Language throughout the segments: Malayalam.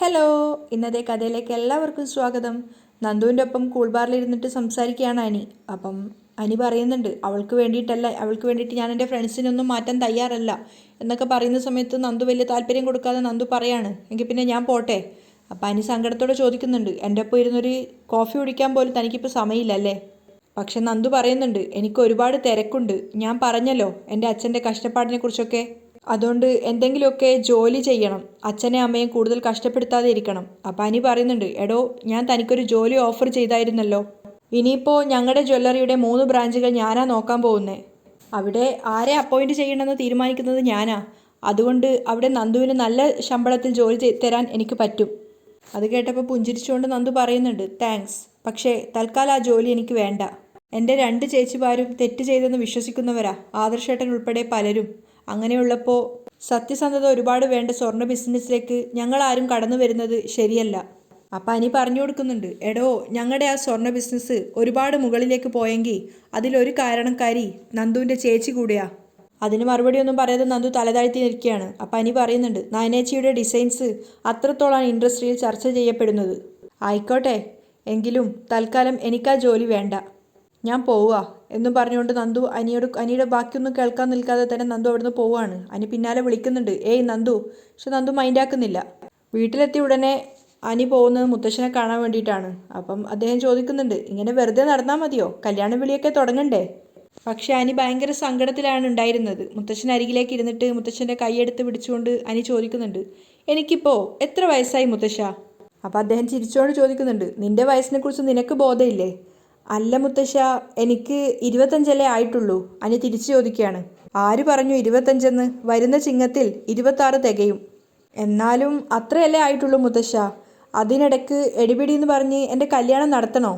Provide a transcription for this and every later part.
ഹലോ, ഇന്നത്തെ കഥയിലേക്ക് എല്ലാവർക്കും സ്വാഗതം. നന്ദുവിൻ്റെ ഒപ്പം കൂൾ ബാറിലിരുന്നിട്ട് സംസാരിക്കുകയാണ് അനി. അപ്പം അനി പറയുന്നുണ്ട്, അവൾക്ക് വേണ്ടിയിട്ട് ഞാൻ എൻ്റെ ഫ്രണ്ട്സിനൊന്നും മാറ്റാൻ തയ്യാറല്ല എന്നൊക്കെ പറയുന്ന സമയത്ത് നന്ദു വലിയ താല്പര്യം കൊടുക്കാതെ നന്ദു പറയാണ്, എങ്കിൽ പിന്നെ ഞാൻ പോട്ടെ. അപ്പം അനി സങ്കടത്തോടെ ചോദിക്കുന്നുണ്ട്, എൻ്റെ ഒപ്പം ഇരുന്നൊരു കോഫി കുടിക്കാൻ പോലും തനിക്കിപ്പോൾ സമയമില്ലല്ലേ? പക്ഷെ നന്ദു പറയുന്നുണ്ട്, എനിക്ക് ഒരുപാട് തിരക്കുണ്ട്. ഞാൻ പറഞ്ഞല്ലോ എൻ്റെ അച്ഛൻ്റെ കഷ്ടപ്പാടിനെ കുറിച്ചൊക്കെ. അതുകൊണ്ട് എന്തെങ്കിലുമൊക്കെ ജോലി ചെയ്യണം, അച്ഛനെയും അമ്മയും കൂടുതൽ കഷ്ടപ്പെടുത്താതെ ഇരിക്കണം. അപ്പം അനി പറയുന്നുണ്ട്, എടോ ഞാൻ തനിക്കൊരു ജോലി ഓഫർ ചെയ്തായിരുന്നല്ലോ. ഇനിയിപ്പോൾ ഞങ്ങളുടെ ജ്വല്ലറിയുടെ 3 ബ്രാഞ്ചുകൾ ഞാനാ നോക്കാൻ പോകുന്നത്. അവിടെ ആരെ അപ്പോയിൻറ്റ് ചെയ്യണമെന്ന് തീരുമാനിക്കുന്നത് ഞാനാ. അതുകൊണ്ട് അവിടെ നന്ദുവിന് നല്ല ശമ്പളത്തിൽ ജോലി തരാൻ എനിക്ക് പറ്റും. അത് കേട്ടപ്പോൾ പുഞ്ചിരിച്ചുകൊണ്ട് നന്ദു പറയുന്നുണ്ട്, താങ്ക്സ്. പക്ഷേ തൽക്കാലം ആ ജോലി എനിക്ക് വേണ്ട. എൻ്റെ 2 ചേച്ചിമാരും തെറ്റ് ചെയ്തെന്ന് വിശ്വസിക്കുന്നവരാ, ആദർശേട്ടൻ ഉൾപ്പെടെ പലരും. അങ്ങനെയുള്ളപ്പോൾ സത്യസന്ധത ഒരുപാട് വേണ്ട സ്വർണ്ണ ബിസിനസ്സിലേക്ക് ഞങ്ങളാരും കടന്നു വരുന്നത് ശരിയല്ല. അപ്പം അനി പറഞ്ഞു കൊടുക്കുന്നുണ്ട്, എടോ ഞങ്ങളുടെ ആ സ്വർണ്ണ ബിസിനസ് ഒരുപാട് മുകളിലേക്ക് പോയെങ്കിൽ അതിലൊരു കാരണക്കാരി നന്ദുവിൻ്റെ ചേച്ചി കൂടിയാ. അതിന് മറുപടിയൊന്നും പറയാതെ നന്ദു തലതാഴ്ത്തി നിൽക്കുകയാണ്. അപ്പം അനി പറയുന്നുണ്ട്, നയനേച്ചിയുടെ ഡിസൈൻസ് അത്രത്തോളം ഇൻഡസ്ട്രിയിൽ ചർച്ച ചെയ്യപ്പെടുന്നത്. ആയിക്കോട്ടെ, എങ്കിലും തൽക്കാലം എനിക്കാ ജോലി വേണ്ട, ഞാൻ പോവുക എന്നും പറഞ്ഞുകൊണ്ട് നന്ദു അനിയുടെ ബാക്കിയൊന്നും കേൾക്കാൻ നിൽക്കാതെ തന്നെ നന്ദു അവിടുന്ന് പോവുകയാണ്. അനി പിന്നാലെ വിളിക്കുന്നുണ്ട്, ഏയ് നന്ദു. പക്ഷെ നന്ദു മൈൻഡാക്കുന്നില്ല. വീട്ടിലെത്തി ഉടനെ അനി പോകുന്നത് മുത്തശ്ശനെ കാണാൻ വേണ്ടിയിട്ടാണ്. അപ്പം അദ്ദേഹം ചോദിക്കുന്നുണ്ട്, ഇങ്ങനെ വെറുതെ നടന്നാൽ മതിയോ, കല്യാണ വിളിയൊക്കെ തുടങ്ങണ്ടേ? പക്ഷെ അനി ഭയങ്കര സങ്കടത്തിലാണ് ഉണ്ടായിരുന്നത്. മുത്തശ്ശൻ അരികിലേക്ക് ഇരുന്നിട്ട് മുത്തശ്ശൻ്റെ കൈയെടുത്ത് പിടിച്ചുകൊണ്ട് അനി ചോദിക്കുന്നുണ്ട്, എനിക്കിപ്പോൾ എത്ര വയസ്സായി മുത്തശ്ശ? അപ്പം അദ്ദേഹം ചിരിച്ചുകൊണ്ട് ചോദിക്കുന്നുണ്ട്, നിന്റെ വയസ്സിനെക്കുറിച്ച് നിനക്ക് ബോധമില്ലേ? അല്ല മുത്തശ്ശ, എനിക്ക് 25 ആയിട്ടുള്ളൂ. അനി തിരിച്ചു ചോദിക്കുകയാണ്. ആര് പറഞ്ഞു 25? വരുന്ന ചിങ്ങത്തിൽ 26 തികയും. എന്നാലും അത്രയല്ലേ ആയിട്ടുള്ളൂ മുത്തശ്ശ. അതിനിടയ്ക്ക് എടിപിടി എന്ന് പറഞ്ഞ് എൻ്റെ കല്യാണം നടത്തണോ?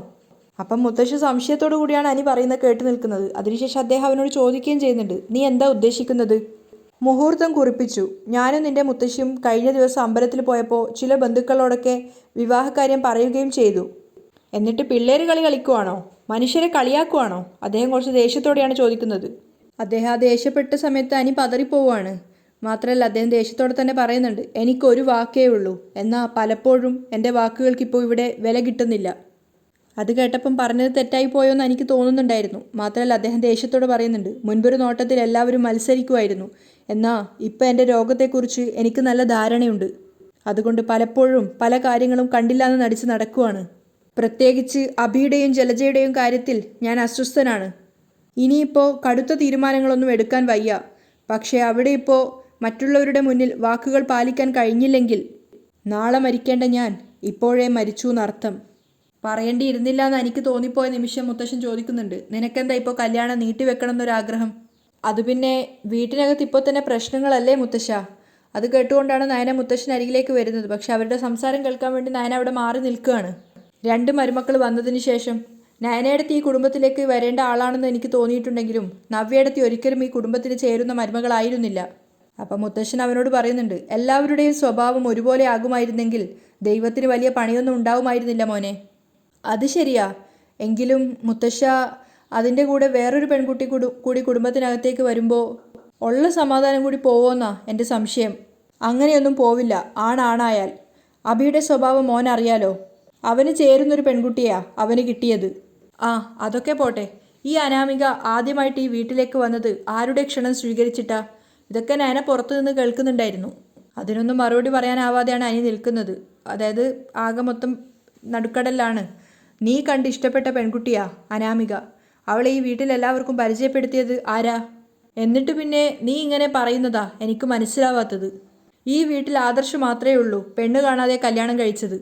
അപ്പം മുത്തശ്ശ സംശയത്തോടു കൂടിയാണ് അനി പറയുന്നത് കേട്ട് നിൽക്കുന്നത്. അതിനുശേഷം അദ്ദേഹം അവനോട് ചോദിക്കുകയും ചെയ്യുന്നുണ്ട്, നീ എന്താ ഉദ്ദേശിക്കുന്നത്? മുഹൂർത്തം കുറിപ്പിച്ചു. ഞാനും നിന്റെ മുത്തശ്ശിയും കഴിഞ്ഞ ദിവസം അമ്പലത്തിൽ പോയപ്പോൾ ചില ബന്ധുക്കളോടൊക്കെ വിവാഹകാര്യം പറയുകയും ചെയ്തു. എന്നിട്ട് പിള്ളേര് കളി കളിക്കുവാണോ, മനുഷ്യരെ കളിയാക്കുവാണോ? അദ്ദേഹം കുറച്ച് ദേഷ്യത്തോടെയാണ് ചോദിക്കുന്നത്. അദ്ദേഹം ആ ദേഷ്യപ്പെട്ട സമയത്ത് അനി പതറിപ്പോവാണ്. മാത്രമല്ല അദ്ദേഹം ദേഷ്യത്തോടെ തന്നെ പറയുന്നുണ്ട്, എനിക്കൊരു വാക്കേ ഉള്ളൂ, എന്നാൽ പലപ്പോഴും എൻ്റെ വാക്കുകൾക്കിപ്പോൾ ഇവിടെ വില കിട്ടുന്നില്ല. അത് കേട്ടപ്പം പറഞ്ഞത് തെറ്റായി പോയോന്ന് എനിക്ക് തോന്നുന്നുണ്ടായിരുന്നു. മാത്രമല്ല അദ്ദേഹം ദേഷ്യത്തോടെ പറയുന്നുണ്ട്, മുൻപൊരു നോട്ടത്തിൽ എല്ലാവരും മത്സരിക്കുമായിരുന്നു, എന്നാൽ ഇപ്പം എൻ്റെ രോഗത്തെക്കുറിച്ച് എനിക്ക് നല്ല ധാരണയുണ്ട്. അതുകൊണ്ട് പലപ്പോഴും പല കാര്യങ്ങളും കണ്ടില്ലാന്ന് നടിച്ച് നടക്കുവാണ്. പ്രത്യേകിച്ച് അഭിയുടെയും ജലജയുടെയും കാര്യത്തിൽ ഞാൻ അസ്വസ്ഥനാണ്. ഇനിയിപ്പോൾ കടുത്ത തീരുമാനങ്ങളൊന്നും എടുക്കാൻ വയ്യ. പക്ഷേ അവിടെ ഇപ്പോൾ മറ്റുള്ളവരുടെ മുന്നിൽ വാക്കുകൾ പാലിക്കാൻ കഴിഞ്ഞില്ലെങ്കിൽ നാളെ മരിക്കേണ്ട ഞാൻ ഇപ്പോഴേ മരിച്ചു എന്നർത്ഥം. പറയേണ്ടിയിരുന്നില്ല എന്ന് എനിക്ക് തോന്നിപ്പോയ നിമിഷം മുത്തശ്ശൻ ചോദിക്കുന്നുണ്ട്, നിനക്കെന്താ ഇപ്പോൾ കല്യാണം നീട്ടിവെക്കണം എന്നൊരാഗ്രഹം? അത് പിന്നെ വീട്ടിനകത്ത് ഇപ്പോൾ തന്നെ പ്രശ്നങ്ങളല്ലേ മുത്തശ്ശ? അത് കേട്ടുകൊണ്ടാണ് നയന മുത്തശ്ശൻ അരികിലേക്ക് വരുന്നത്. പക്ഷെ അവരുടെ സംസാരം കേൾക്കാൻ വേണ്ടി നയന അവിടെ മാറി നിൽക്കുകയാണ്. 2 മരുമക്കൾ വന്നതിന് ശേഷം നയനയെടുത്ത് ഈ കുടുംബത്തിലേക്ക് വരേണ്ട ആളാണെന്ന് എനിക്ക് തോന്നിയിട്ടുണ്ടെങ്കിലും നവ്യയെടുത്ത് ഒരിക്കലും ഈ കുടുംബത്തിന് ചേരുന്ന മരുമകളായിരുന്നില്ല. അപ്പം മുത്തശ്ശൻ അവനോട് പറയുന്നുണ്ട്, എല്ലാവരുടെയും സ്വഭാവം ഒരുപോലെ ആകുമായിരുന്നെങ്കിൽ ദൈവത്തിന് വലിയ പണിയൊന്നും ഉണ്ടാവുമായിരുന്നില്ല മോനെ. അത് ശരിയാ, എങ്കിലും മുത്തശ്ശ അതിൻ്റെ കൂടെ വേറൊരു പെൺകുട്ടി കൂടി കുടുംബത്തിനകത്തേക്ക് വരുമ്പോൾ ഉള്ള സമാധാനം കൂടി പോവുമെന്നാ എൻ്റെ സംശയം. അങ്ങനെയൊന്നും പോവില്ല, ആണായാൽ. അഭിയുടെ സ്വഭാവം മോൻ അറിയാലോ. അവന് ചേരുന്നൊരു പെൺകുട്ടിയാ അവന് കിട്ടിയത്. ആ അതൊക്കെ പോട്ടെ, ഈ അനാമിക ആദ്യമായിട്ട് ഈ വീട്ടിലേക്ക് വന്നത് ആരുടെ ക്ഷണം സ്വീകരിച്ചിട്ടാ? ഇതൊക്കെ നയന പുറത്തു നിന്ന് കേൾക്കുന്നുണ്ടായിരുന്നു. അതിനൊന്നും മറുപടി പറയാനാവാതെയാണ് അനി നിൽക്കുന്നത്. അതായത് ആകെ മൊത്തം നടുക്കടലാണ്. നീ കണ്ട് ഇഷ്ടപ്പെട്ട പെൺകുട്ടിയാ അനാമിക. അവളെ ഈ വീട്ടിൽ എല്ലാവർക്കും പരിചയപ്പെടുത്തിയത് ആരാ? എന്നിട്ട് പിന്നെ നീ ഇങ്ങനെ പറയുന്നതാ എനിക്ക് മനസ്സിലാവാത്തത്. ഈ വീട്ടിൽ ആദർശ് മാത്രമേ ഉള്ളൂ പെണ്ണ് കാണാതെ കല്യാണം കഴിച്ചത്.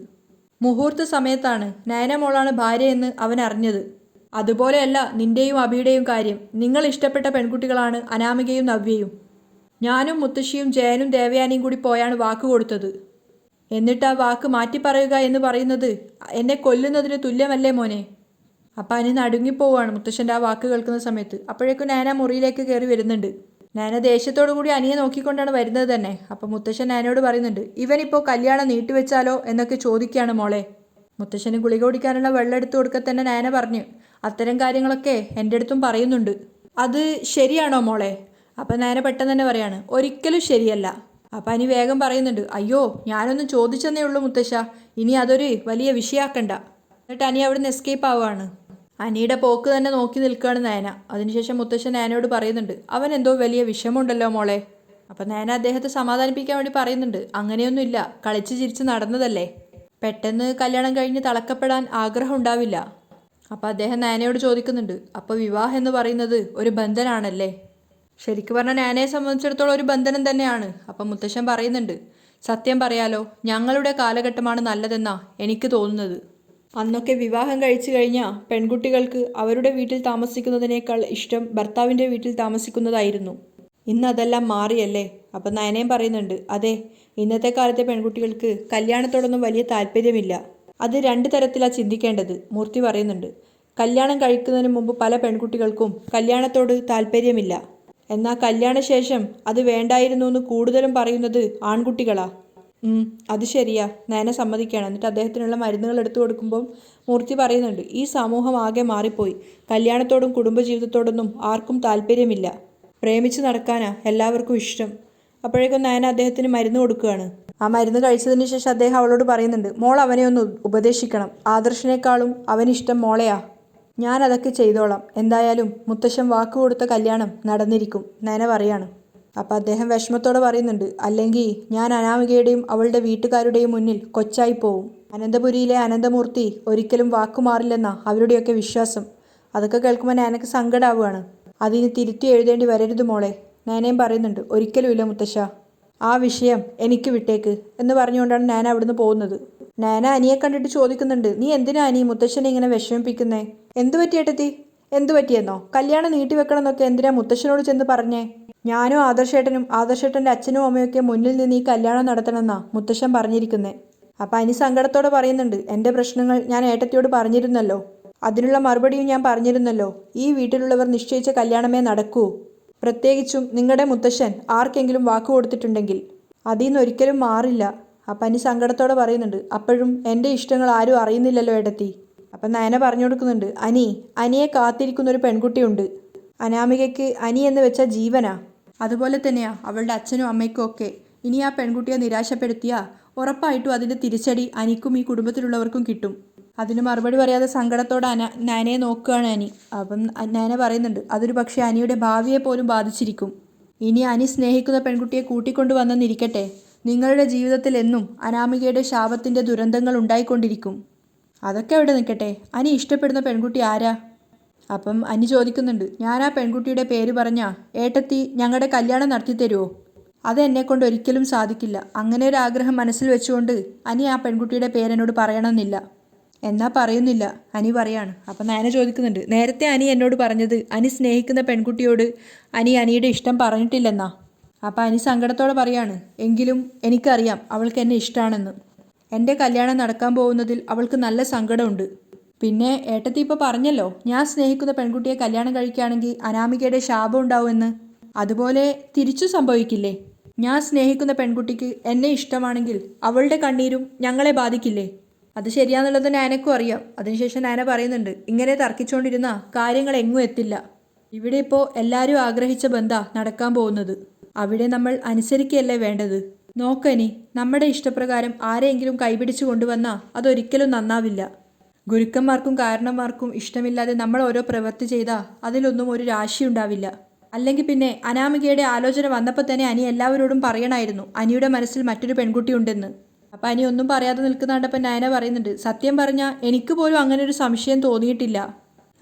മുഹൂർത്ത സമയത്താണ് നയന മോളാണ് ഭാര്യയെന്ന് അവൻ അറിഞ്ഞത്. അതുപോലെയല്ല നിന്റെയും അഭിയുടെയും കാര്യം. നിങ്ങൾ ഇഷ്ടപ്പെട്ട പെൺകുട്ടികളാണ് അനാമികയും നവ്യയും. ഞാനും മുത്തശ്ശിയും ജയനും ദേവയാനിയും കൂടി പോയാണ് വാക്ക് കൊടുത്തത്. എന്നിട്ട് ആ വാക്ക് മാറ്റിപ്പറയുക എന്ന് പറയുന്നത് എന്നെ കൊല്ലുന്നതിന് തുല്യമല്ലേ മോനെ? അപ്പം അനി നടുങ്ങിപ്പോവാണ് മുത്തശ്ശൻ്റെ ആ വാക്ക് കേൾക്കുന്ന സമയത്ത്. അപ്പോഴേക്കും നയന മുറിയിലേക്ക് കയറി വരുന്നുണ്ട്. നയന ദേഷ്യത്തോടു കൂടി അനിയെ നോക്കിക്കൊണ്ടാണ് വരുന്നത് തന്നെ. അപ്പം മുത്തശ്ശൻ നയനോട് പറയുന്നുണ്ട്, ഇവനിപ്പോൾ കല്യാണം നീട്ടിവെച്ചാലോ എന്നൊക്കെ ചോദിക്കുകയാണ് മോളെ. മുത്തശ്ശന് ഗുളിക കുടിക്കാനുള്ള വെള്ളം എടുത്തു കൊടുക്കാൻ തന്നെ നയന പറഞ്ഞു, അത്തരം കാര്യങ്ങളൊക്കെ എൻ്റെ അടുത്തും പറയുന്നുണ്ട്. അത് ശരിയാണോ മോളെ? അപ്പം നയന പെട്ടെന്ന് തന്നെ പറയാണ്, ഒരിക്കലും ശരിയല്ല. അപ്പം അനി വേഗം പറയുന്നുണ്ട്, അയ്യോ ഞാനൊന്നും ചോദിച്ചെന്നേ ഉള്ളൂ മുത്തശ്ശ, ഇനി അതൊരു വലിയ വിഷയമാക്കണ്ട. എന്നിട്ട് അനി അവിടുന്ന് എസ്കേപ്പ് ആവുകയാണ്. അനിയുടെ പോക്ക് തന്നെ നോക്കി നിൽക്കുകയാണ് നയന. അതിനുശേഷം മുത്തശ്ശൻ നയനയോട് പറയുന്നുണ്ട്, അവൻ എന്തോ വലിയ വിഷമമുണ്ടല്ലോ മോളെ. അപ്പം നയന അദ്ദേഹത്തെ സമാധാനിപ്പിക്കാൻ വേണ്ടി പറയുന്നുണ്ട്, അങ്ങനെയൊന്നുമില്ല, കളിച്ച് ചിരിച്ച് നടന്നതല്ലേ, പെട്ടെന്ന് കല്യാണം കഴിഞ്ഞ് തളക്കപ്പെടാൻ ആഗ്രഹം ഉണ്ടാവില്ല. അപ്പം അദ്ദേഹം നയനയോട് ചോദിക്കുന്നുണ്ട്, അപ്പോൾ വിവാഹം എന്ന് പറയുന്നത് ഒരു ബന്ധനാണല്ലേ? ശരിക്കും പറഞ്ഞാൽ നയനയെ സംബന്ധിച്ചിടത്തോളം ഒരു ബന്ധനം തന്നെയാണ്. അപ്പം മുത്തശ്ശൻ പറയുന്നുണ്ട്, സത്യം പറയാലോ, ഞങ്ങളുടെ കാലഘട്ടമാണ് നല്ലതെന്നാ എനിക്ക് തോന്നുന്നത്. അന്നൊക്കെ വിവാഹം കഴിച്ചു കഴിഞ്ഞാൽ പെൺകുട്ടികൾക്ക് അവരുടെ വീട്ടിൽ താമസിക്കുന്നതിനേക്കാൾ ഇഷ്ടം ഭർത്താവിൻ്റെ വീട്ടിൽ താമസിക്കുന്നതായിരുന്നു. ഇന്ന് അതെല്ലാം മാറിയല്ലേ? അപ്പം നയനയും പറയുന്നുണ്ട്, അതെ, ഇന്നത്തെ കാലത്തെ പെൺകുട്ടികൾക്ക് കല്യാണത്തോടൊന്നും വലിയ താല്പര്യമില്ല. അത് രണ്ട് തരത്തിലാണ് ചിന്തിക്കേണ്ടത്. മൂർത്തി പറയുന്നുണ്ട്, കല്യാണം കഴിക്കുന്നതിന് മുമ്പ് പല പെൺകുട്ടികൾക്കും കല്യാണത്തോട് താല്പര്യമില്ല. എന്നാൽ കല്യാണശേഷം അത് വേണ്ടായിരുന്നു എന്ന് കൂടുതലും പറയുന്നത് ആൺകുട്ടികളാ. അത് ശരിയാ, നയന സമ്മതിക്കുകയാണ്. എന്നിട്ട് അദ്ദേഹത്തിനുള്ള മരുന്നുകൾ എടുത്തു കൊടുക്കുമ്പോൾ മൂർത്തി പറയുന്നുണ്ട്, ഈ സമൂഹം ആകെ മാറിപ്പോയി, കല്യാണത്തോടും കുടുംബജീവിതത്തോടൊന്നും ആർക്കും താല്പര്യമില്ല, പ്രേമിച്ച് നടക്കാനാ എല്ലാവർക്കും ഇഷ്ടം. അപ്പോഴേക്കും നയന അദ്ദേഹത്തിന് മരുന്ന് കൊടുക്കുകയാണ്. ആ മരുന്ന് കഴിച്ചതിന് ശേഷം അദ്ദേഹം അവളോട് പറയുന്നുണ്ട്, മോൾ അവനെ ഒന്ന് ഉപദേശിക്കണം, ആദർശിനേക്കാളും അവനിഷ്ടം മോളെയാ. ഞാൻ അതൊക്കെ ചെയ്തോളാം, എന്തായാലും മുത്തശ്ശൻ വാക്ക് കൊടുത്ത കല്യാണം നടന്നിരിക്കും, നയന പറയാണ്. അപ്പം അദ്ദേഹം വിഷമത്തോടെ പറയുന്നുണ്ട്, അല്ലെങ്കിൽ ഞാൻ അനാമികയുടെയും അവളുടെ വീട്ടുകാരുടെയും മുന്നിൽ കൊച്ചായി പോവും. അനന്തപുരിയിലെ അനന്തമൂർത്തി ഒരിക്കലും വാക്കുമാറില്ലെന്നാ അവരുടെയൊക്കെ വിശ്വാസം. അതൊക്കെ കേൾക്കുമ്പോൾ നയനക്ക് സങ്കടമാവുകയാണ്. അതിന് തിരുത്തി എഴുതേണ്ടി വരരുത് മോളെ. നയനയും പറയുന്നുണ്ട്, ഒരിക്കലുമില്ല മുത്തശ്ശ, ആ വിഷയം എനിക്ക് വിട്ടേക്ക് എന്ന് പറഞ്ഞുകൊണ്ടാണ് നയന അവിടുന്ന് പോകുന്നത്. നയന അനിയെ കണ്ടിട്ട് ചോദിക്കുന്നുണ്ട്, നീ എന്തിനാ അനി മുത്തശ്ശനെ ഇങ്ങനെ വിഷമിപ്പിക്കുന്നേ? എന്തു പറ്റിയേട്ടത്തി? എന്തു പറ്റിയെന്നോ? കല്യാണം നീട്ടിവെക്കണം എന്നൊക്കെ എന്തിനാ മുത്തശ്ശനോട് ചെന്ന് പറഞ്ഞേ? ഞാനും ആദർശേട്ടനും ആദർശേട്ടൻ്റെ അച്ഛനും അമ്മയൊക്കെ മുന്നിൽ നിന്ന് ഈ കല്യാണം നടത്തണമെന്നാ മുത്തശ്ശൻ പറഞ്ഞിരിക്കുന്നേ. അപ്പം അനി സങ്കടത്തോടെ പറയുന്നുണ്ട്, എൻ്റെ പ്രശ്നങ്ങൾ ഞാൻ ഏട്ടത്തിയോട് പറഞ്ഞിരുന്നല്ലോ, അതിനുള്ള മറുപടിയും ഞാൻ പറഞ്ഞിരുന്നല്ലോ. ഈ വീട്ടിലുള്ളവർ നിശ്ചയിച്ച കല്യാണമേ നടക്കൂ. പ്രത്യേകിച്ചും നിങ്ങളുടെ മുത്തശ്ശൻ ആർക്കെങ്കിലും വാക്ക് കൊടുത്തിട്ടുണ്ടെങ്കിൽ അതിൽ നിന്ന് ഒരിക്കലും മാറില്ല. അപ്പം അനി സങ്കടത്തോടെ പറയുന്നുണ്ട്, അപ്പോഴും എൻ്റെ ഇഷ്ടങ്ങൾ ആരും അറിയുന്നില്ലല്ലോ ഏട്ടത്തി. അപ്പം നയന പറഞ്ഞു കൊടുക്കുന്നുണ്ട്, അനിയെ കാത്തിരിക്കുന്നൊരു പെൺകുട്ടിയുണ്ട്. അനാമികയ്ക്ക് അനി എന്ന് വെച്ച ജീവനാ. അതുപോലെ തന്നെയാ അവളുടെ അച്ഛനും അമ്മയ്ക്കും ഒക്കെ. ഇനി ആ പെൺകുട്ടിയെ നിരാശപ്പെടുത്തിയാൽ ഉറപ്പായിട്ടും അതിൻ്റെ തിരിച്ചടി അനിക്കും ഈ കുടുംബത്തിലുള്ളവർക്കും കിട്ടും. അതിന് മറുപടി പറയാതെ സങ്കടത്തോടെ നയനയെ നോക്കുകയാണ് അനി. അപ്പം നയന പറയുന്നുണ്ട്, അതൊരു പക്ഷേ അനിയുടെ ഭാവിയെ പോലും ബാധിച്ചിരിക്കും. ഇനി അനി സ്നേഹിക്കുന്ന പെൺകുട്ടിയെ കൂട്ടിക്കൊണ്ടു വന്നെന്നിരിക്കട്ടെ, നിങ്ങളുടെ ജീവിതത്തിൽ എന്നും അനാമികയുടെ ശാപത്തിൻ്റെ ദുരന്തങ്ങൾ ഉണ്ടായിക്കൊണ്ടിരിക്കും. അതൊക്കെ അവിടെ നിൽക്കട്ടെ, അനി ഇഷ്ടപ്പെടുന്ന പെൺകുട്ടി ആരാ? അപ്പം അനി ചോദിക്കുന്നുണ്ട്, ഞാൻ ആ പെൺകുട്ടിയുടെ പേര് പറഞ്ഞാൽ ഏട്ടത്തി ഞങ്ങളുടെ കല്യാണം നടത്തി തരുമോ? അതെന്നെക്കൊണ്ട് ഒരിക്കലും സാധിക്കില്ല. അങ്ങനെ ഒരു ആഗ്രഹം മനസ്സിൽ വെച്ചുകൊണ്ട് അനി ആ പെൺകുട്ടിയുടെ പേരെന്നോട് പറയണമെന്നില്ല. എന്നാ പറയുന്നില്ല, അനി പറയാണ്. അപ്പം നയന ചോദിക്കുന്നുണ്ട്, നേരത്തെ അനി എന്നോട് പറഞ്ഞത് അനി സ്നേഹിക്കുന്ന പെൺകുട്ടിയോട് അനിയുടെ ഇഷ്ടം പറഞ്ഞിട്ടില്ലെന്നാ. അപ്പം അനി സങ്കടത്തോടെ പറയാണ്, എങ്കിലും എനിക്കറിയാം അവൾക്ക് എന്നെ ഇഷ്ടമാണെന്ന്. എൻ്റെ കല്യാണം നടക്കാൻ പോകുന്നതിൽ അവൾക്ക് നല്ല സങ്കടമുണ്ട്. പിന്നെ ഏട്ടത്തി ഇപ്പോൾ പറഞ്ഞല്ലോ, ഞാൻ സ്നേഹിക്കുന്ന പെൺകുട്ടിയെ കല്യാണം കഴിക്കുകയാണെങ്കിൽ അനാമികയുടെ ശാപം ഉണ്ടാവുമെന്ന്. അതുപോലെ തിരിച്ചു സംഭവിക്കില്ലേ? ഞാൻ സ്നേഹിക്കുന്ന പെൺകുട്ടിക്ക് എന്നെ ഇഷ്ടമാണെങ്കിൽ അവളുടെ കണ്ണീരും ഞങ്ങളെ ബാധിക്കില്ലേ? അത് ശരിയാന്നുള്ളത് നയനക്കും അറിയാം. അതിനുശേഷം നയന പറയുന്നുണ്ട്, ഇങ്ങനെ തർക്കിച്ചുകൊണ്ടിരുന്ന കാര്യങ്ങൾ എങ്ങും എത്തില്ല. ഇവിടെ ഇപ്പോൾ എല്ലാവരും ആഗ്രഹിച്ച ബന്ധാ നടക്കാൻ പോകുന്നത്. അവിടെ നമ്മൾ അനുസരിക്കുകയല്ലേ വേണ്ടത്. നോക്കനി, നമ്മുടെ ഇഷ്ടപ്രകാരം ആരെയെങ്കിലും കൈപിടിച്ചു കൊണ്ടുവന്നാൽ അതൊരിക്കലും നന്നാവില്ല. ഗുരുക്കന്മാർക്കും കാരണന്മാർക്കും ഇഷ്ടമില്ലാതെ നമ്മൾ ഓരോ പ്രവൃത്തി ചെയ്താൽ അതിലൊന്നും ഒരു രാശിയുണ്ടാവില്ല. അല്ലെങ്കിൽ പിന്നെ അനാമികയുടെ ആലോചന വന്നപ്പോൾ തന്നെ അനി എല്ലാവരോടും പറയണമായിരുന്നു അനിയുടെ മനസ്സിൽ മറ്റൊരു പെൺകുട്ടി ഉണ്ടെന്ന്. അപ്പം അനി ഒന്നും പറയാതെ നിൽക്കുന്ന കണ്ടപ്പോൾ നയന പറയുന്നുണ്ട്, സത്യം പറഞ്ഞാൽ എനിക്ക് പോലും അങ്ങനെ ഒരു സംശയം തോന്നിയിട്ടില്ല.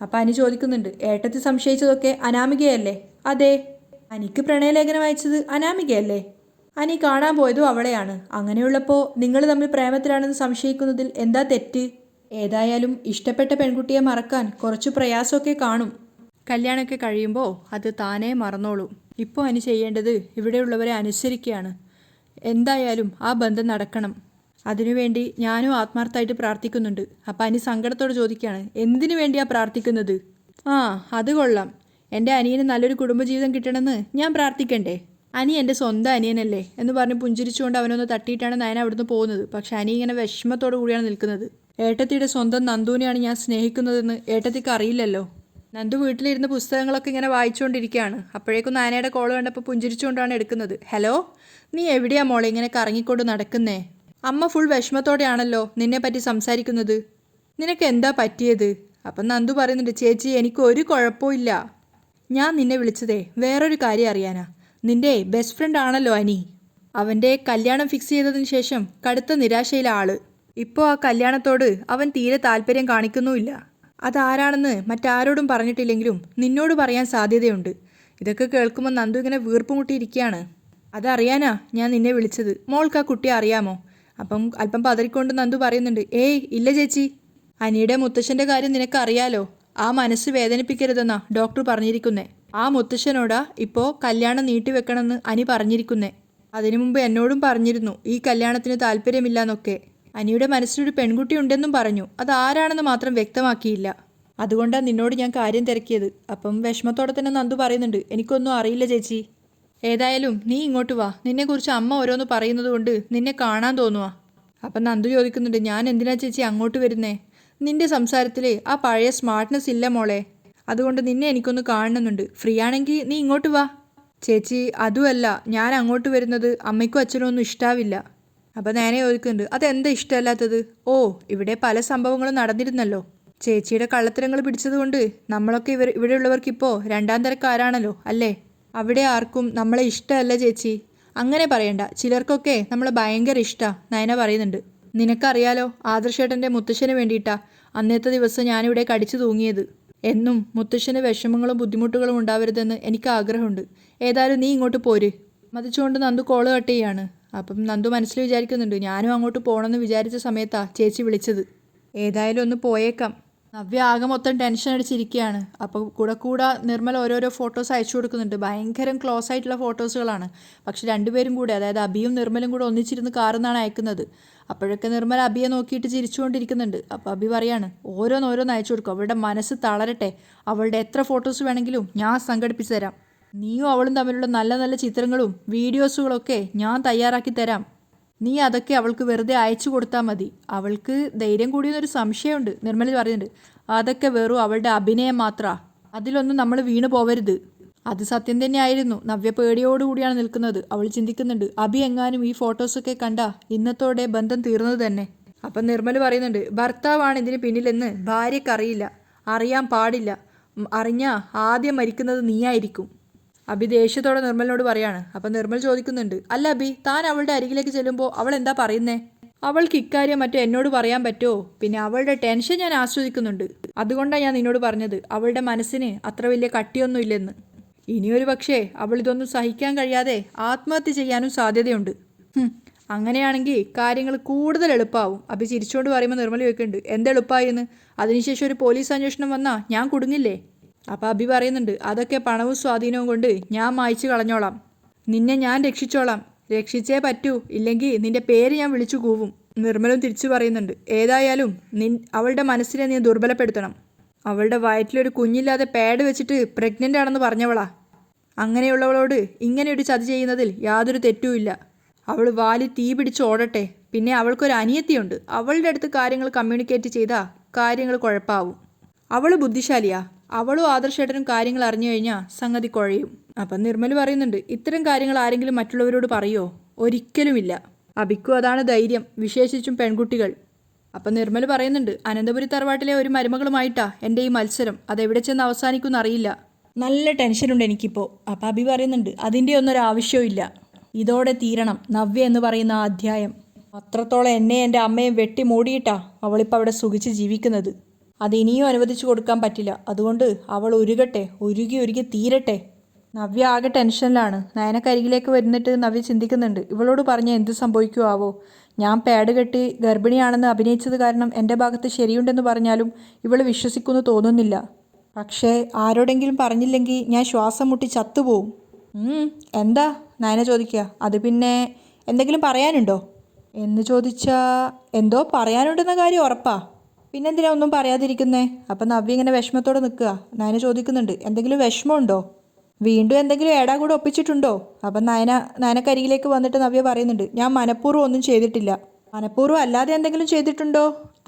അപ്പം അനി ചോദിക്കുന്നുണ്ട്, ഏട്ടത്തി സംശയിച്ചതൊക്കെ അനാമികയല്ലേ? അതെ. അനിക്ക് പ്രണയലേഖനം അയച്ചത് അനാമികയല്ലേ? അനി കാണാൻ പോയതും അവളെയാണ്. അങ്ങനെയുള്ളപ്പോൾ നിങ്ങൾ തമ്മിൽ പ്രേമത്തിലാണെന്ന് സംശയിക്കുന്നതിൽ എന്താ തെറ്റ്? ഏതായാലും ഇഷ്ടപ്പെട്ട പെൺകുട്ടിയെ മറക്കാൻ കുറച്ച് പ്രയാസമൊക്കെ കാണും. കല്യാണമൊക്കെ കഴിയുമ്പോൾ അത് താനേ മറന്നോളും. ഇപ്പോൾ അനി ചെയ്യേണ്ടത് ഇവിടെയുള്ളവരെ അനുസരിക്കുകയാണ്. എന്തായാലും ആ ബന്ധം നടക്കണം. അതിനുവേണ്ടി ഞാനും ആത്മാർത്ഥമായിട്ട് പ്രാർത്ഥിക്കുന്നുണ്ട്. അപ്പം അനി സങ്കടത്തോടെ ചോദിക്കുകയാണ്, എന്തിനു വേണ്ടിയാണ് പ്രാർത്ഥിക്കുന്നത്? അത് കൊള്ളാം. എൻ്റെ അനിയന് നല്ലൊരു കുടുംബജീവിതം കിട്ടണമെന്ന് ഞാൻ പ്രാർത്ഥിക്കണ്ടേ? അനി എൻ്റെ സ്വന്തം അനിയനല്ലേ എന്ന് പറഞ്ഞ് പുഞ്ചിരിച്ചുകൊണ്ട് അവനൊന്ന് തട്ടിയിട്ടാണ് നയന അവിടുന്ന് പോകുന്നത്. പക്ഷെ അനി ഇങ്ങനെ വിഷമത്തോടു കൂടിയാണ് നിൽക്കുന്നത്. ഏട്ടത്തിയുടെ സ്വന്തം നന്ദുവിനെയാണ് ഞാൻ സ്നേഹിക്കുന്നതെന്ന് ഏട്ടത്തിക്ക് അറിയില്ലല്ലോ. നന്ദു വീട്ടിലിരുന്ന് പുസ്തകങ്ങളൊക്കെ ഇങ്ങനെ വായിച്ചുകൊണ്ടിരിക്കുകയാണ്. അപ്പോഴേക്കും നാനയുടെ കോൾ കണ്ടപ്പോൾ പുഞ്ചിരിച്ചുകൊണ്ടാണ് എടുക്കുന്നത്. ഹലോ, നീ എവിടെയാ മോളെ ഇങ്ങനെ കറങ്ങിക്കൊണ്ട് നടക്കുന്നേ? അമ്മ ഫുൾ വിഷമത്തോടെയാണല്ലോ നിന്നെ പറ്റി സംസാരിക്കുന്നത്. നിനക്ക് എന്താ പറ്റിയത്? അപ്പം നന്ദു പറയുന്നുണ്ട്, ചേച്ചി എനിക്ക് ഒരു കുഴപ്പമില്ല. ഞാൻ നിന്നെ വിളിച്ചതേ വേറൊരു കാര്യം അറിയാനാ. നിന്റെ ബെസ്റ്റ് ഫ്രണ്ട് ആണല്ലോ അനി. അവൻ്റെ കല്യാണം ഫിക്സ് ചെയ്തതിന് ശേഷം കടുത്ത നിരാശയിലെ ആള്. ഇപ്പോൾ ആ കല്യാണത്തോട് അവൻ തീരെ താല്പര്യം കാണിക്കുന്നുമില്ല. അതാരാണെന്ന് മറ്റാരോടും പറഞ്ഞിട്ടില്ലെങ്കിലും നിന്നോട് പറയാൻ സാധ്യതയുണ്ട്. ഇതൊക്കെ കേൾക്കുമ്പോൾ നന്ദു ഇങ്ങനെ വീർപ്പ് മുട്ടിയിരിക്കുകയാണ്. അതറിയാനാ ഞാൻ നിന്നെ വിളിച്ചത്. മോൾക്ക് ആ കുട്ടിയെ അറിയാമോ? അപ്പം അല്പം പതറിക്കൊണ്ട് നന്ദു പറയുന്നുണ്ട്, ഏയ് ഇല്ല ചേച്ചി. അനിയുടെ മുത്തശ്ശൻ്റെ കാര്യം നിനക്കറിയാലോ. ആ മനസ്സ് വേദനിപ്പിക്കരുതെന്നാ ഡോക്ടർ പറഞ്ഞിരിക്കുന്നേ. ആ മുത്തശ്ശനോടാ ഇപ്പോൾ കല്യാണം നീട്ടിവെക്കണമെന്ന് അനി പറഞ്ഞിരിക്കുന്നേ. അതിനു മുമ്പ് എന്നോടും പറഞ്ഞിരുന്നു ഈ കല്യാണത്തിന് താല്പര്യമില്ലാന്നൊക്കെ. അനിയുടെ മനസ്സിലൊരു പെൺകുട്ടി ഉണ്ടെന്നും പറഞ്ഞു. അത് ആരാണെന്ന് മാത്രം വ്യക്തമാക്കിയില്ല. അതുകൊണ്ടാണ് നിന്നോട് ഞാൻ കാര്യം തിരക്കിയത്. അപ്പം വിഷമത്തോടെ തന്നെ നന്ദു പറയുന്നുണ്ട്, എനിക്കൊന്നും അറിയില്ല ചേച്ചി. ഏതായാലും നീ ഇങ്ങോട്ട് വാ. നിന്നെക്കുറിച്ച് അമ്മ ഓരോന്ന് പറയുന്നത് കൊണ്ട് നിന്നെ കാണാൻ തോന്നുവാ. അപ്പം നന്ദു ചോദിക്കുന്നുണ്ട്, ഞാൻ എന്തിനാ ചേച്ചി അങ്ങോട്ട് വരുന്നേ? നിന്റെ സംസാരത്തിൽ ആ പഴയ സ്മാർട്ട്നെസ് ഇല്ല മോളെ. അതുകൊണ്ട് നിന്നെ എനിക്കൊന്ന് കാണണമെന്നുണ്ട്. ഫ്രീ ആണെങ്കിൽ നീ ഇങ്ങോട്ട് വാ. ചേച്ചി അതുമല്ല, ഞാൻ അങ്ങോട്ട് വരുന്നത് അമ്മയ്ക്കും അച്ഛനും ഒന്നും ഇഷ്ടാവില്ല. അപ്പം നേരെ ചോദിക്കുന്നുണ്ട്, അതെന്താ ഇഷ്ടമല്ലാത്തത്? ഓ, ഇവിടെ പല സംഭവങ്ങളും നടന്നിരുന്നല്ലോ. ചേച്ചിയുടെ കള്ളത്തരങ്ങൾ പിടിച്ചതുകൊണ്ട് നമ്മളൊക്കെ ഇവിടെയുള്ളവർക്കിപ്പോൾ രണ്ടാം തരക്കാരാണല്ലോ അല്ലേ? അവിടെ ആർക്കും നമ്മളെ ഇഷ്ടമല്ല ചേച്ചി. അങ്ങനെ പറയണ്ട, ചിലർക്കൊക്കെ നമ്മളെ ഭയങ്കര ഇഷ്ടമാണ്. നയന പറയുന്നുണ്ട്. നിനക്കറിയാലോ, ആദർശേട്ടൻ്റെ മുത്തശ്ശന് വേണ്ടിയിട്ടാ അന്നത്തെ ദിവസം ഞാനിവിടെ കടിച്ചു തൂങ്ങിയത്. എന്നും മുത്തശ്ശന് വിഷമങ്ങളും ബുദ്ധിമുട്ടുകളും ഉണ്ടാവരുതെന്ന് എനിക്ക് ആഗ്രഹമുണ്ട്. ഏതായാലും നീ ഇങ്ങോട്ട് പോര്. മതിച്ചുകൊണ്ട് നന്ദു കോള് കട്ട് ചെയ്യാണ്. അപ്പം നന്ദു മനസ്സിൽ വിചാരിക്കുന്നുണ്ട്, ഞാനും അങ്ങോട്ട് പോകണമെന്ന് വിചാരിച്ച സമയത്താണ് ചേച്ചി വിളിച്ചത്. ഏതായാലും ഒന്ന് പോയേക്കാം. നവ്യ ആകെ മൊത്തം ടെൻഷൻ അടിച്ചിരിക്കുകയാണ്. അപ്പോൾ കൂടെ നിർമ്മൽ ഓരോരോ ഫോട്ടോസ് അയച്ചു കൊടുക്കുന്നുണ്ട്. ഭയങ്കര ക്ലോസ് ആയിട്ടുള്ള ഫോട്ടോസുകളാണ്. പക്ഷെ രണ്ടുപേരും കൂടെ, അതായത് അബിയും നിർമ്മലും കൂടെ ഒന്നിച്ചിരുന്ന് കാറുന്നാണ് അയക്കുന്നത്. അപ്പോഴൊക്കെ നിർമ്മൽ അബിയെ നോക്കിയിട്ട് ചിരിച്ചുകൊണ്ടിരിക്കുന്നുണ്ട്. അപ്പോൾ അബി പറയാണ്, ഓരോന്നോരോന്ന് അയച്ചു കൊടുക്കും. അവളുടെ മനസ്സ് തളരട്ടെ. അവളുടെ എത്ര ഫോട്ടോസ് വേണമെങ്കിലും ഞാൻ സംഘടിപ്പിച്ച് തരാം. നീയും അവളും തമ്മിലുള്ള നല്ല നല്ല ചിത്രങ്ങളും വീഡിയോസുകളൊക്കെ ഞാൻ തയ്യാറാക്കി തരാം. നീ അതൊക്കെ അവൾക്ക് വെറുതെ അയച്ചു കൊടുത്താൽ മതി. അവൾക്ക് ധൈര്യം കൂടിയെന്നൊരു സംശയമുണ്ട്. നിർമ്മല പറയുന്നുണ്ട്, അതൊക്കെ വെറും അവളുടെ അഭിനയം മാത്രമാണ്. അതിലൊന്നും നമ്മൾ വീണു പോവരുത്. അത് സത്യം തന്നെയായിരുന്നു. നവ്യ പേടിയോടുകൂടിയാണ് നിൽക്കുന്നത്. അവൾ ചിന്തിക്കുന്നുണ്ട്, അഭി എങ്ങാനും ഈ ഫോട്ടോസൊക്കെ കണ്ട ഇന്നത്തോടെ ബന്ധം തീർന്നത് തന്നെ. അപ്പം നിർമ്മൽ പറയുന്നുണ്ട്, ഭർത്താവാണ് ഇതിന് പിന്നിലെന്ന് ഭാര്യക്കറിയില്ല, അറിയാൻ പാടില്ല. അറിഞ്ഞാൽ ആദ്യം മരിക്കുന്നത് നീയായിരിക്കും. അബി ദേഷ്യത്തോടെ നിർമ്മലിനോട് പറയാണ്. അപ്പം നിർമ്മൽ ചോദിക്കുന്നുണ്ട്, അല്ല അബി, താൻ അവളുടെ അരികിലേക്ക് ചെല്ലുമ്പോൾ അവൾ എന്താ പറയുന്നേ? അവൾക്ക് ഇക്കാര്യം മറ്റോ എന്നോട് പറയാൻ പറ്റുമോ? പിന്നെ അവളുടെ ടെൻഷൻ ഞാൻ ആസ്വദിക്കുന്നുണ്ട്. അതുകൊണ്ടാണ് ഞാൻ നിന്നോട് പറഞ്ഞത് അവളുടെ മനസ്സിന് അത്ര വലിയ കട്ടിയൊന്നും ഇല്ലെന്ന്. ഇനിയൊരു പക്ഷേ അവൾ ഇതൊന്നും സഹിക്കാൻ കഴിയാതെ ആത്മഹത്യ ചെയ്യാനും സാധ്യതയുണ്ട്. അങ്ങനെയാണെങ്കിൽ കാര്യങ്ങൾ കൂടുതൽ എളുപ്പമാവും. അബി ചിരിച്ചുകൊണ്ട് പറയുമ്പോൾ നിർമ്മൽ ചോദിക്കുന്നുണ്ട്, എന്തെളുപ്പമായി എന്ന്? അതിനുശേഷം ഒരു പോലീസ് അന്വേഷണം വന്നാൽ ഞാൻ കുടുങ്ങില്ലേ? അപ്പോൾ അബി പറയുന്നുണ്ട്, അതൊക്കെ പണവും സ്വാധീനവും കൊണ്ട് ഞാൻ മായ്ച്ചു കളഞ്ഞോളാം. നിന്നെ ഞാൻ രക്ഷിച്ചോളാം. രക്ഷിച്ചേ പറ്റൂ, ഇല്ലെങ്കിൽ നിന്റെ പേര് ഞാൻ വിളിച്ചു കൂവും. നിർമ്മലും തിരിച്ചു പറയുന്നുണ്ട്, ഏതായാലും അവളുടെ മനസ്സിനെ നീ ദുർബലപ്പെടുത്തണം. അവളുടെ വയറ്റിലൊരു കുഞ്ഞില്ലാതെ പാഡ് വെച്ചിട്ട് പ്രഗ്നൻ്റ് ആണെന്ന് പറഞ്ഞവളാ. അങ്ങനെയുള്ളവളോട് ഇങ്ങനെയൊരു ചതി ചെയ്യുന്നതിൽ യാതൊരു തെറ്റുമില്ല. അവൾ വാലി തീ പിടിച്ച് ഓടട്ടെ. പിന്നെ അവൾക്കൊരു അനിയത്തിയുണ്ട്. അവളുടെ അടുത്ത് കാര്യങ്ങൾ കമ്മ്യൂണിക്കേറ്റ് ചെയ്താൽ കാര്യങ്ങൾ കുഴപ്പമാവും. അവൾ ബുദ്ധിശാലിയാ. അവളും ആദർശേട്ടനും കാര്യങ്ങൾ അറിഞ്ഞു കഴിഞ്ഞാൽ സംഗതി കുഴയും. അപ്പം നിർമ്മൽ പറയുന്നുണ്ട്, ഇത്തരം കാര്യങ്ങൾ ആരെങ്കിലും മറ്റുള്ളവരോട് പറയുമോ? ഒരിക്കലുമില്ല. അബിക്കും അതാണ് ധൈര്യം, വിശേഷിച്ചും പെൺകുട്ടികൾ. അപ്പം നിർമ്മൽ പറയുന്നുണ്ട്, അനന്തപുരി തറവാട്ടിലെ ഒരു മരുമകളുമായിട്ടാ എൻ്റെ ഈ മത്സരം. അതെവിടെ ചെന്ന് അവസാനിക്കുമെന്ന് അറിയില്ല. നല്ല ടെൻഷനുണ്ട് എനിക്കിപ്പോൾ. അപ്പം അബി പറയുന്നുണ്ട്, അതിൻ്റെ ഒന്നൊരു ആവശ്യമില്ല. ഇതോടെ തീരണം നവ്യ എന്ന് പറയുന്ന ആ അധ്യായം. അത്രത്തോളം എന്നെ എൻ്റെ അമ്മയെ വെട്ടി മൂടിയിട്ടാ അവളിപ്പോൾ അവിടെ സുഖിച്ച് ജീവിക്കുന്നത്. അത് ഇനിയും അനുവദിച്ചു കൊടുക്കാൻ പറ്റില്ല. അതുകൊണ്ട് അവൾ ഉരുകട്ടെ, ഉരുകി തീരട്ടെ. നവ്യ ആകെ ടെൻഷനിലാണ്. നയനക്കരികിലേക്ക് വരുന്നിട്ട് നവ്യ ചിന്തിക്കുന്നുണ്ട്, ഇവളോട് പറഞ്ഞാൽ എന്ത് സംഭവിക്കുമാവോ? ഞാൻ പാഡ് കെട്ടി ഗർഭിണിയാണെന്ന് അഭിനയിച്ചത് കാരണം എൻ്റെ ഭാഗത്ത് ശരിയുണ്ടെന്ന് പറഞ്ഞാലും ഇവൾ വിശ്വസിക്കുമെന്ന് തോന്നുന്നില്ല. പക്ഷേ ആരോടെങ്കിലും പറഞ്ഞില്ലെങ്കിൽ ഞാൻ ശ്വാസം മുട്ടി ചത്തുപോവും. എന്താ നയന ചോദിക്കുക. അത് പിന്നെ എന്തെങ്കിലും പറയാനുണ്ടോ എന്ന് ചോദിച്ചാൽ എന്തോ പറയാനുണ്ടെന്ന കാര്യം ഉറപ്പാ. പിന്നെന്തിനാ ഒന്നും പറയാതിരിക്കുന്നേ? അപ്പം നവ്യ ഇങ്ങനെ വിഷമത്തോടെ നിൽക്കുക. നയന ചോദിക്കുന്നുണ്ട്, എന്തെങ്കിലും വിഷമമുണ്ടോ? വീണ്ടും എന്തെങ്കിലും കൂടെ ഒപ്പിച്ചിട്ടുണ്ടോ? അപ്പം നയനക്കരികിലേക്ക് വന്നിട്ട് നവ്യ പറയുന്നുണ്ട്, ഞാൻ മനഃപൂർവ്വം ഒന്നും ചെയ്തിട്ടില്ല. മനഃപൂർവ്വം അല്ലാതെ എന്തെങ്കിലും ചെയ്തിട്ടുണ്ടോ?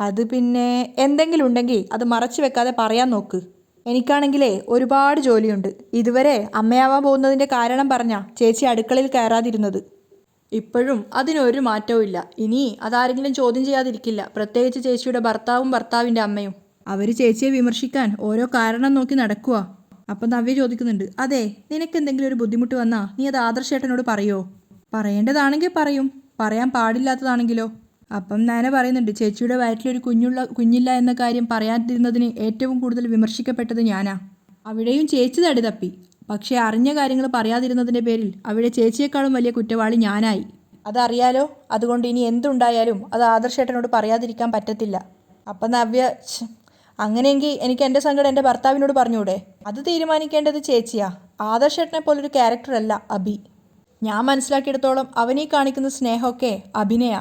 അത് പിന്നെ എന്തെങ്കിലും ഉണ്ടെങ്കിൽ അത് മറച്ചു വെക്കാതെ പറയാൻ നോക്ക്. എനിക്കാണെങ്കിലേ ഒരുപാട് ജോലിയുണ്ട്. ഇതുവരെ അമ്മയാവാൻ പോകുന്നതിൻ്റെ കാരണം പറഞ്ഞാ ചേച്ചി അടുക്കളയിൽ കയറാതിരുന്നത്. ഇപ്പോഴും അതിനൊരു മാറ്റവും ഇല്ല. ഇനി അതാരെങ്കിലും ചോദ്യം ചെയ്യാതിരിക്കില്ല, പ്രത്യേകിച്ച് ചേച്ചിയുടെ ഭർത്താവും ഭർത്താവിൻ്റെ അമ്മയും. അവർ ചേച്ചിയെ വിമർശിക്കാൻ ഓരോ കാരണം നോക്കി നടക്കുക. അപ്പം നവ്യ ചോദിക്കുന്നുണ്ട്, അതെ, നിനക്ക് എന്തെങ്കിലും ഒരു ബുദ്ധിമുട്ട് വന്നാൽ നീ അത് ആദർശേട്ടനോട് പറയോ? പറയേണ്ടതാണെങ്കിൽ പറയും, പറയാൻ പാടില്ലാത്തതാണെങ്കിലോ? അപ്പം നയന പറയുന്നുണ്ട്, ചേച്ചിയുടെ വയറ്റിലൊരു കുഞ്ഞില്ല എന്ന കാര്യം പറയാതിരുന്നതിന് ഏറ്റവും കൂടുതൽ വിമർശിക്കപ്പെട്ടത് ഞാനാ. അവിടെയും ചേച്ചി തടി തപ്പി. പക്ഷേ അറിഞ്ഞ കാര്യങ്ങൾ പറയാതിരുന്നതിൻ്റെ പേരിൽ അവിടെ ചേച്ചിയേക്കാളും വലിയ കുറ്റവാളി ഞാനായി. അതറിയാലോ, അതുകൊണ്ട് ഇനി എന്തുണ്ടായാലും അത് ആദർശേട്ടനോട് പറയാതിരിക്കാൻ പറ്റത്തില്ല. അപ്പം നവ്യ, അങ്ങനെയെങ്കിൽ എനിക്ക് എൻ്റെ സങ്കടം എൻ്റെ ഭർത്താവിനോട് പറഞ്ഞൂടെ? അത് തീരുമാനിക്കേണ്ടത് ചേച്ചിയാ. ആദർശേട്ടനെ പോലൊരു ക്യാരക്ടറല്ല അഭി. ഞാൻ മനസ്സിലാക്കിയെടുത്തോളം അവനീ കാണിക്കുന്ന സ്നേഹമൊക്കെ അഭിനയാ.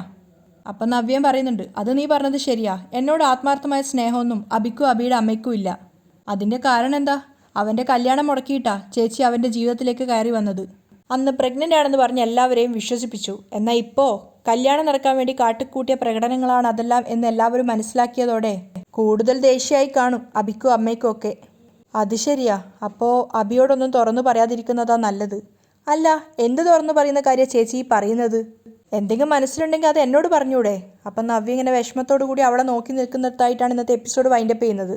അപ്പം നവ്യം പറയുന്നുണ്ട്, അത് നീ പറഞ്ഞത് ശരിയാ. എന്നോട് ആത്മാർത്ഥമായ സ്നേഹമൊന്നും അഭിക്കും അഭിയുടെ അമ്മയ്ക്കും ഇല്ല. അതിൻ്റെ കാരണം എന്താ? അവൻ്റെ കല്യാണം മുടക്കിയിട്ടാ ചേച്ചി അവൻ്റെ ജീവിതത്തിലേക്ക് കയറി വന്നത്. അന്ന് പ്രഗ്നൻ്റ് ആണെന്ന് പറഞ്ഞ് എല്ലാവരെയും വിശ്വസിപ്പിച്ചു. എന്നാൽ ഇപ്പോൾ കല്യാണം നടക്കാൻ വേണ്ടി കാട്ടിക്കൂട്ടിയ പ്രകടനങ്ങളാണ് അതെല്ലാം എന്ന് എല്ലാവരും മനസ്സിലാക്കിയതോടെ കൂടുതൽ ദേഷ്യമായി കാണും അഭിക്കും അമ്മയ്ക്കും ഒക്കെ. അത് ശരിയാ. അപ്പോൾ അഭിയോടൊന്നും തുറന്നു പറയാതിരിക്കുന്നതാ നല്ലത്. അല്ല, എന്ത് തുറന്നു പറയുന്ന കാര്യം ചേച്ചി പറയുന്നത്? എന്തെങ്കിലും മനസ്സിലുണ്ടെങ്കിൽ അത് എന്നോട് പറഞ്ഞൂടെ? അപ്പം നവ്യ ഇങ്ങനെ വിഷമത്തോടു കൂടി അവളെ നോക്കി നിൽക്കുന്നിടത്തായിട്ടാണ് ഇന്നത്തെ എപ്പിസോഡ് വൈൻഡപ്പ് ചെയ്യുന്നത്.